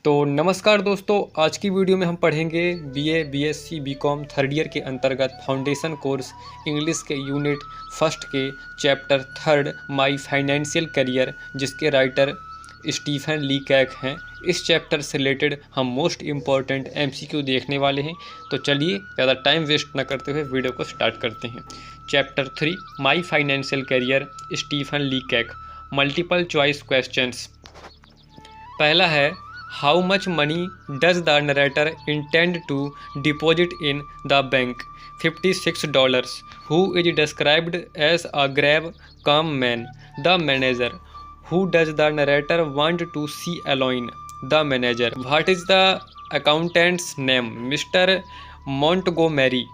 तो नमस्कार दोस्तों, आज की वीडियो में हम पढ़ेंगे BA, BSc, BCom third year के अंतर्गत फाउंडेशन कोर्स इंग्लिश के यूनिट फर्स्ट के chapter third my financial career, जिसके राइटर स्टीफन ली कैक हैं। इस चैप्टर से रिलेटेड हम मोस्ट इम्पॉर्टेंट एमसीक्यू देखने वाले हैं। तो चलिए ज़्यादा टाइम वेस्ट न करते हुए वीडियो को स्टार्ट करते हैं। Chapter 3 my financial career, Stephen Leacock. Multiple choice questions. पहला है, how much money does the narrator intend to deposit in the bank? $56. Who is described as a grave calm man? The manager. Who does the narrator want to see alone? The manager. What is the accountant's name? Mister Montgomery.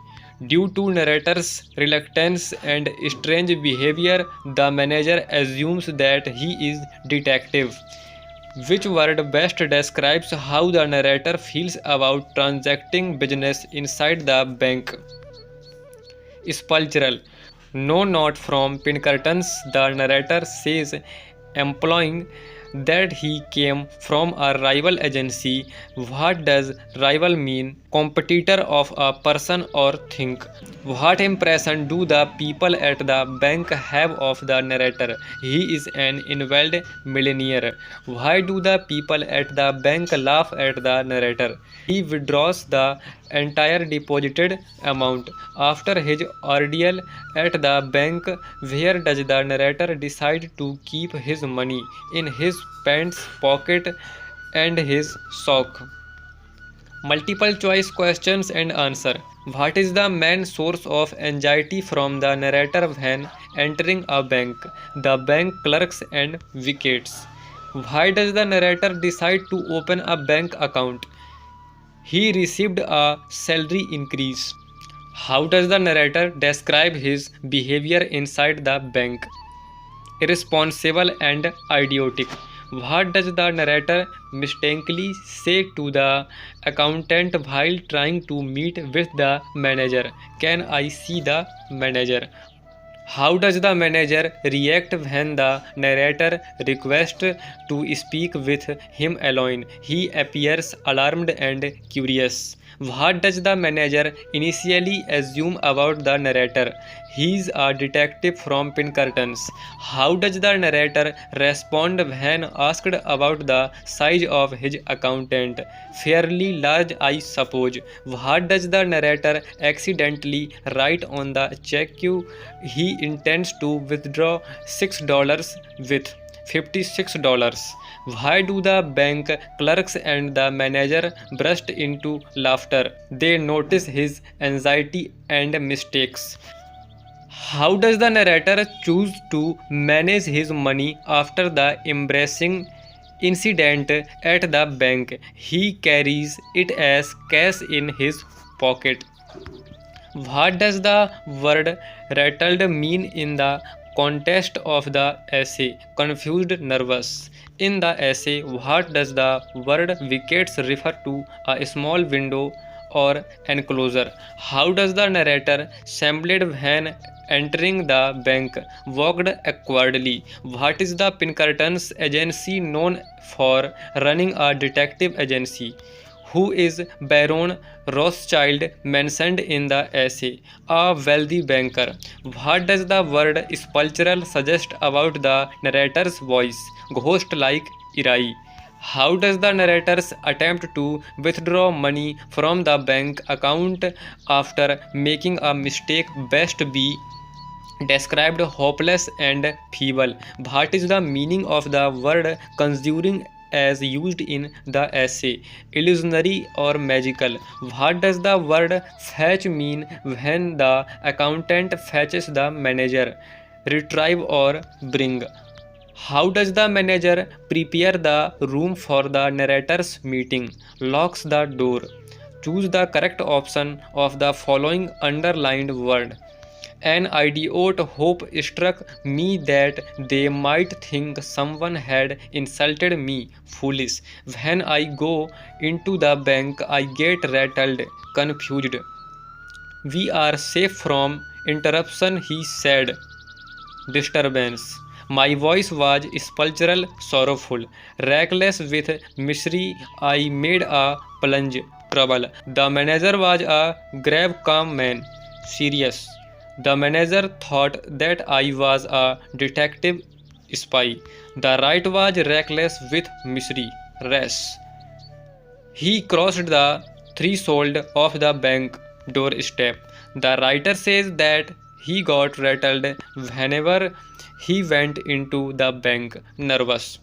Due to narrator's reluctance and strange behavior, the manager assumes that he is detective. Which word best describes how the narrator feels about transacting business inside the bank? Spulcheral. No, not from Pinkertons. The narrator says, implying that he came from a rival agency. What does rival mean? Competitor of a person or thing. What impression do the people at the bank have of the narrator? He is an invalid millionaire. Why do the people at the bank laugh at the narrator? He withdraws the entire deposited amount after his ordeal at the bank. Where does the narrator decide to keep his money? In his pants pocket and his sock. Multiple choice questions and answer. What is the main source of anxiety from the narrator when entering a bank? The bank clerks and wickets. Why does the narrator decide to open a bank account? He received a salary increase. How does the narrator describe his behavior inside the bank? Irresponsible and idiotic. What does the narrator mistakenly say to the accountant while trying to meet with the manager? Can I see the manager? How does the manager react when the narrator requests to speak with him alone? He appears alarmed and curious. What does the manager initially assume about the narrator? He is a detective from Pinkertons. How does the narrator respond when asked about the size of his accountant? Fairly large, I suppose. What does the narrator accidentally write on the check he intends to withdraw $6 with? $56. Why do the bank clerks and the manager burst into laughter? They notice his anxiety and mistakes. How does the narrator choose to manage his money after the embarrassing incident at the bank? He carries it as cash in his pocket. What does the word rattled mean in the context of the essay? Confused, nervous. In the essay, what does the word wickets refer to? A small window or enclosure. How does the narrator sembled when entering the bank? Walked awkwardly. What is the Pinkertons agency known for? Running a detective agency. Who is Baron Rothschild mentioned in the essay? A wealthy banker. What does the word spulcheral suggest about the narrator's voice? Ghost-like eerie. How does the narrator's attempt to withdraw money from the bank account after making a mistake best be described hopeless and feeble? What is the meaning of the word conjuring as used in the essay? Illusionary or magical? What does the word fetch mean when the accountant fetches the manager? Retrieve or bring? How does the manager prepare the room for the narrator's meeting? Locks the door. Choose the correct option of the following underlined word. An idiot hope struck me that they might think someone had insulted me. Foolish. When I go into the bank, I get rattled, confused. We are safe from interruption, he said. Disturbance. My voice was spulchral, sorrowful, reckless with misery. I made a plunge. Trouble. The manager was a grave, calm man, serious. The manager thought that I was a detective spy. The right was reckless with misery. Rash. He crossed the threshold of the bank doorstep. The writer says that he got rattled whenever he went into the bank, nervous.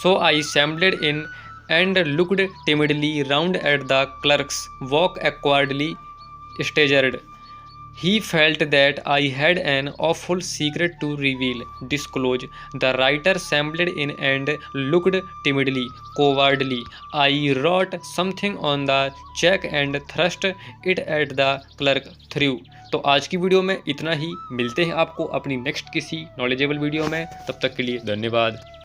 So I shambled in and looked timidly round at the clerk's walk awkwardly staggered. He felt that I had an awful secret to reveal, disclose. The writer shambled in and looked timidly, cowardly. I wrote something on the check and thrust it at the clerk through. तो आज की video में इतना ही। मिलते हैं आपको अपनी next किसी नॉलेजेबल वीडियो में। तब तक के लिए धन्यवाद।